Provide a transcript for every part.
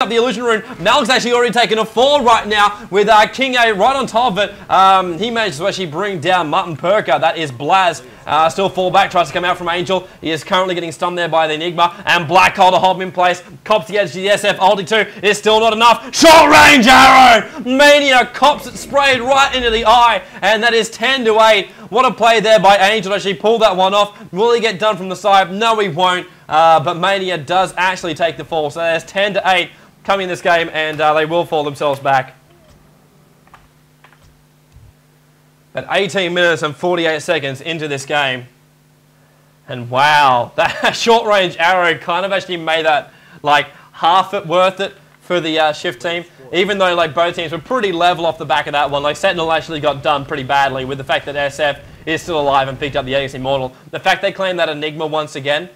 up the illusion rune. Malk's actually already taken a fall right now with King A right on top of it. He managed to actually bring down Mutton Perker. That is Blaz. Still fall back, tries to come out from Angel. He is currently getting stunned there by the Enigma. And Black Hole to hold him in place. Cops the edge to the SF. Ulti 2 is still not enough. Short range arrow! Mania cops it sprayed right into the eye. And that is 10-8. What a play there by Angel to actually pull that one off. Will he get done from the side? No, he won't. But Mania does actually take the fall. So there's 10-8 coming in this game. And they will fall themselves back. At 18 minutes and 48 seconds into this game. And wow, that short range arrow kind of actually made that like half it worth it for the Shift team. Even though like both teams were pretty level off the back of that one. Like Sentinel actually got done pretty badly with the fact that SF is still alive and picked up the Aegis Immortal. The fact they claim that Enigma once again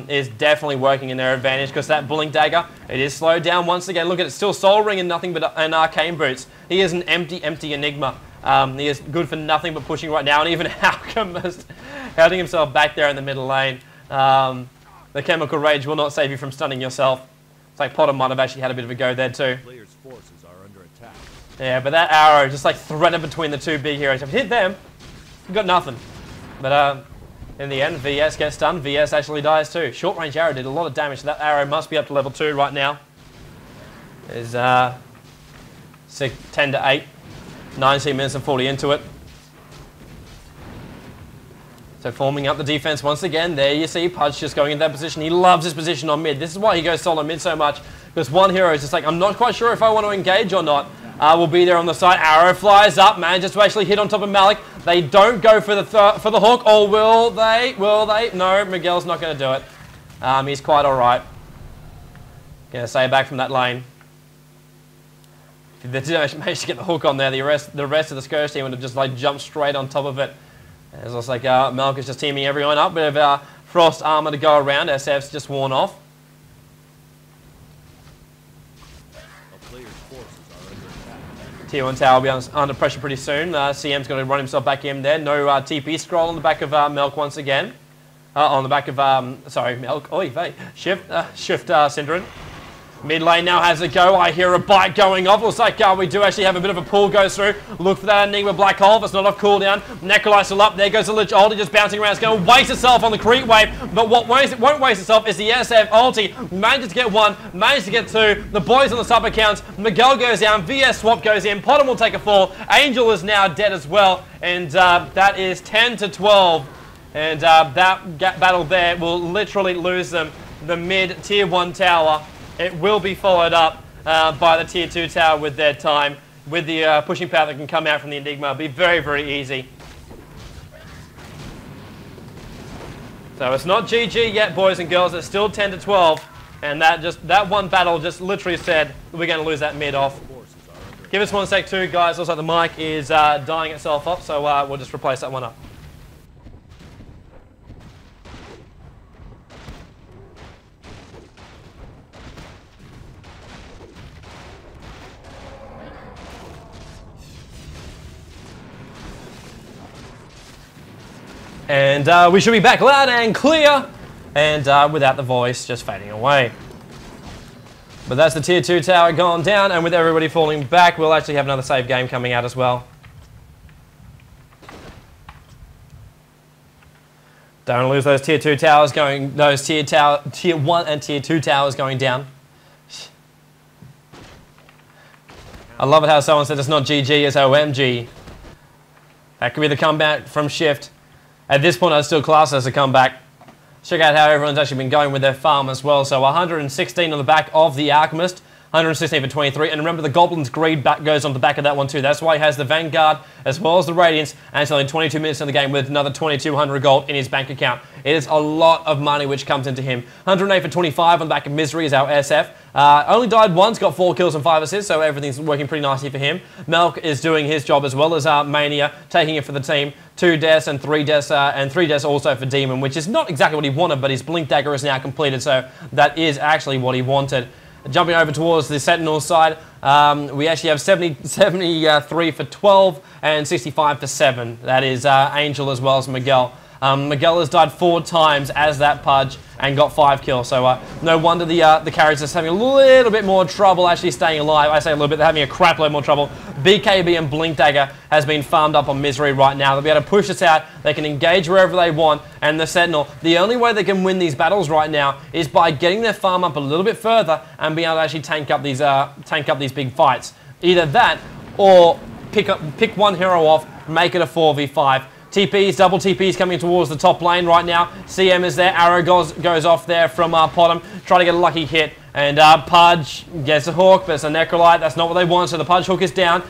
is definitely working in their advantage because that Bulling Dagger, it is slowed down once again. Look at it, still Soul Ring and nothing but an Arcane Boots. He is an empty Enigma. He is good for nothing but pushing right now, and even Alchemist holding himself back there in the middle lane. The Chemical Rage will not save you from stunning yourself. It's like Potter might have actually had a bit of a go there too. Players' forces are under attack. Yeah, but that arrow just like threaded between the two big heroes. If you hit them, you've got nothing. But in the end, VS gets stunned. VS actually dies too. Short range arrow did a lot of damage. So that arrow must be up to level 2 right now. Is 10-8. 19 minutes and 40 into it. So forming up the defense once again. There you see Pudge just going in that position. He loves his position on mid. This is why he goes solo mid so much. Because one hero is just like, I'm not quite sure if I want to engage or not. We'll be there on the side. Arrow flies up. Manages to actually hit on top of Malik. They don't go for the hook. Or will they? Will they? No, Miguel's not going to do it. He's quite alright. Going to stay back from that lane. If they didn't manage to get the hook on there, the rest of the Scourge team would have just like jumped straight on top of it. And it's also like Malk is just teaming everyone up. Bit of Frost Armor to go around. SF's just worn off. Tier 1 tower will be under pressure pretty soon. CM's going to run himself back in there. No TP scroll on the back of Melk once again. On the back of, sorry, Melk. Oy vey. Shift Synderen. Mid lane now has a go. I hear a bite going off. Looks like we do actually have a bit of a pull goes through. Look for that Enigma Black Hole. If it's not off cooldown. Necrolite still up. There goes the Lich ulti just bouncing around. It's going to waste itself on the creep wave. But what won't waste itself is the SF ulti. Manages to get 1. Manages to get 2. The boys on the sub accounts. Miguel goes down. VS swap goes in. Potter will take a fall. Angel is now dead as well. And that is 10-12. And that battle there will literally lose them the mid tier 1 tower. It will be followed up by the tier 2 tower with their time. With the pushing power that can come out from the Enigma. It'll be very, very easy. So it's not GG yet, boys and girls. It's still 10-12. And that one battle just literally said we're going to lose that mid off. Give us 1 sec too, guys. Looks like the mic is dying itself up. So we'll just replace that one up. And we should be back loud and clear, and without the voice just fading away. But that's the tier 2 tower gone down, and with everybody falling back, we'll actually have another save game coming out as well. Don't lose those tier 2 towers going, those tier 1 and tier 2 towers going down. I love it how someone said it's not GG, it's OMG. That could be the comeback from Shift. At this point, I'd still class as a comeback. Check out how everyone's actually been going with their farm as well. So 116 on the back of the Alchemist, 116 for 23. And remember, the Goblin's Greed goes on the back of that one too. That's why he has the Vanguard as well as the Radiance. And it's only 22 minutes in the game with another 2,200 gold in his bank account. It is a lot of money which comes into him. 108 for 25 on the back of Misery is our SF. Only died once, got 4 kills and 5 assists, so everything's working pretty nicely for him. Melk is doing his job as well as Mania, taking it for the team. 2 deaths and 3 deaths also for Demon, which is not exactly what he wanted, but his Blink Dagger is now completed, so that is actually what he wanted. Jumping over towards the Sentinel side, we actually have 73 for 12 and 65 for 7. That is Angel as well as Miguel. Miguel has died 4 times as that Pudge and got 5 kills. So no wonder the carries are having a little bit more trouble actually staying alive. I say a little bit, they're having a crap load more trouble. BKB and Blink Dagger has been farmed up on Misery right now. They'll be able to push this out. They can engage wherever they want. And the Sentinel, the only way they can win these battles right now is by getting their farm up a little bit further and being able to actually tank up these big fights. Either that or pick one hero off, make it a 4v5. TPs, double TPs coming towards the top lane right now. CM is there. Arrow goes off there from Potom. Try to get a lucky hit. And Pudge gets a hook, but it's a Necrolite. That's not what they want, so the Pudge hook is down.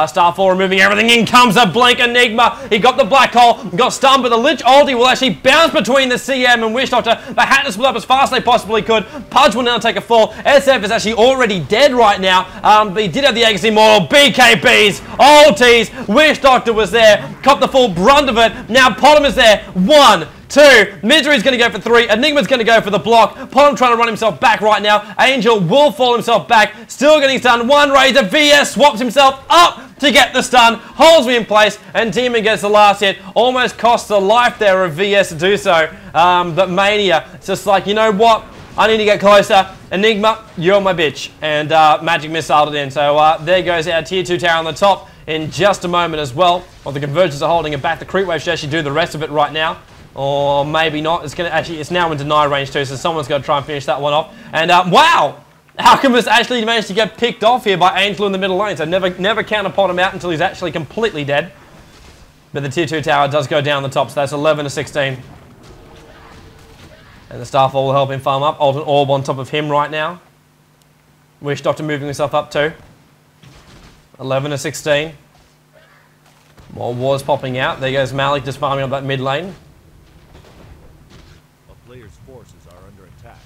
Starfall removing everything. In comes a Blink Enigma. He got the black hole, got stunned, but the Lich ulti will actually bounce between the CM and Wish Doctor. They had to split up as fast as they possibly could. Pudge will now take a fall. SF is actually already dead right now, but he did have the Aegis Immortal. BKBs, ultis. Wish Doctor was there, copped the full brunt of it. Now Potom is there. 1, 2, Misery's going to go for 3, Enigma's going to go for the block, Potom trying to run himself back right now, Angel will fall himself back, still getting stunned, 1 Razor, VS swaps himself up to get the stun, holds me in place, and Demon gets the last hit, almost costs the life there of VS to do so, but Mania, it's just like, you know what, I need to get closer, Enigma, you're my bitch, and Magic Missiled it in, so there goes our tier 2 tower on the top in just a moment as well, while the Convergence are holding it back, the Creep Wave should actually do the rest of it right now. Or maybe not. It's now in deny range too, so someone's got to try and finish that one off. And wow! Alchemist actually managed to get picked off here by Angel in the middle lane, so never counter Pot him out until he's actually completely dead. But the tier 2 tower does go down the top, so that's 11 to 16. And the Starfall will help him farm up. Ultimate Orb on top of him right now. Wish Doctor moving himself up too. 11 to 16. More wars popping out. There goes Malik just farming up that mid lane. Player's forces are under attack.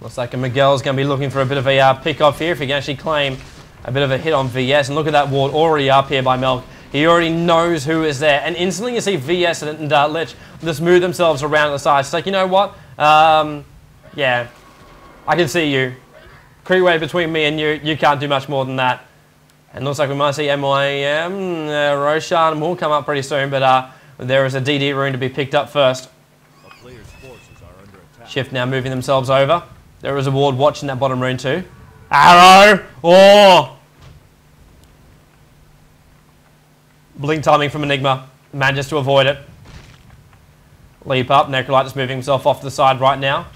Looks like Miguel's going to be looking for a bit of a pick-off here if he can actually claim a bit of a hit on VS. And look at that ward already up here by Melk. He already knows who is there. And instantly you see VS and Lich just move themselves around the side. It's like, you know what? Yeah, I can see you. Creep wave between me and you. You can't do much more than that. And looks like we might see MYM. Roshan will come up pretty soon, but there is a DD rune to be picked up first. Shift now moving themselves over. There is a ward watching that bottom rune too. Arrow! Oh! Blink timing from Enigma. Manages to avoid it. Leap up. Necrolite just moving himself off to the side right now.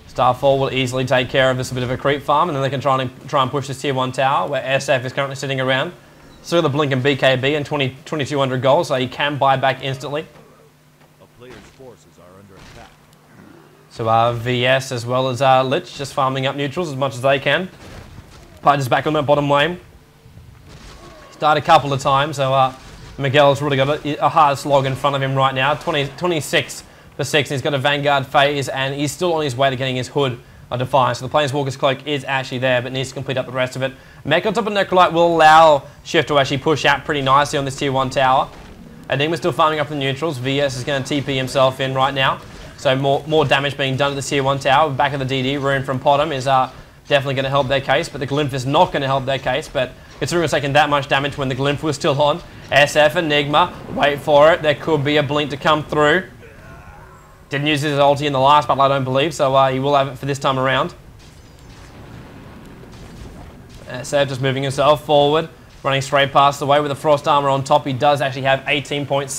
Starfall will easily take care of this bit of a creep farm, and then they can try and push this tier 1 tower where SF is currently sitting around. Still the Blink and BKB and 2,200 gold, so he can buy back instantly. So VS as well as Lich just farming up neutrals as much as they can. Pudge is back on that bottom lane. He's died a couple of times, so Miguel's really got a hard slog in front of him right now. 26 for 6, and he's got a Vanguard phase, and he's still on his way to getting his Hood of Defiance. So the Planeswalker's Cloak is actually there, but needs to complete up the rest of it. Mech on top of Necrolite will allow Shift to actually push out pretty nicely on this tier 1 tower. Enigma's still farming up the neutrals. VS is going to TP himself in right now. So more damage being done to the tier 1 tower. Back of the DD rune from Potom is definitely going to help their case, but the Glymph is not going to help their case. But considering it's taking that much damage when the Glymph was still on, SF Enigma, wait for it. There could be a blink to come through. Didn't use his ulti in the last battle, I don't believe, so he will have it for this time around. SF just moving himself forward, running straight past the way with the Frost Armor on top. He does actually have 18.7.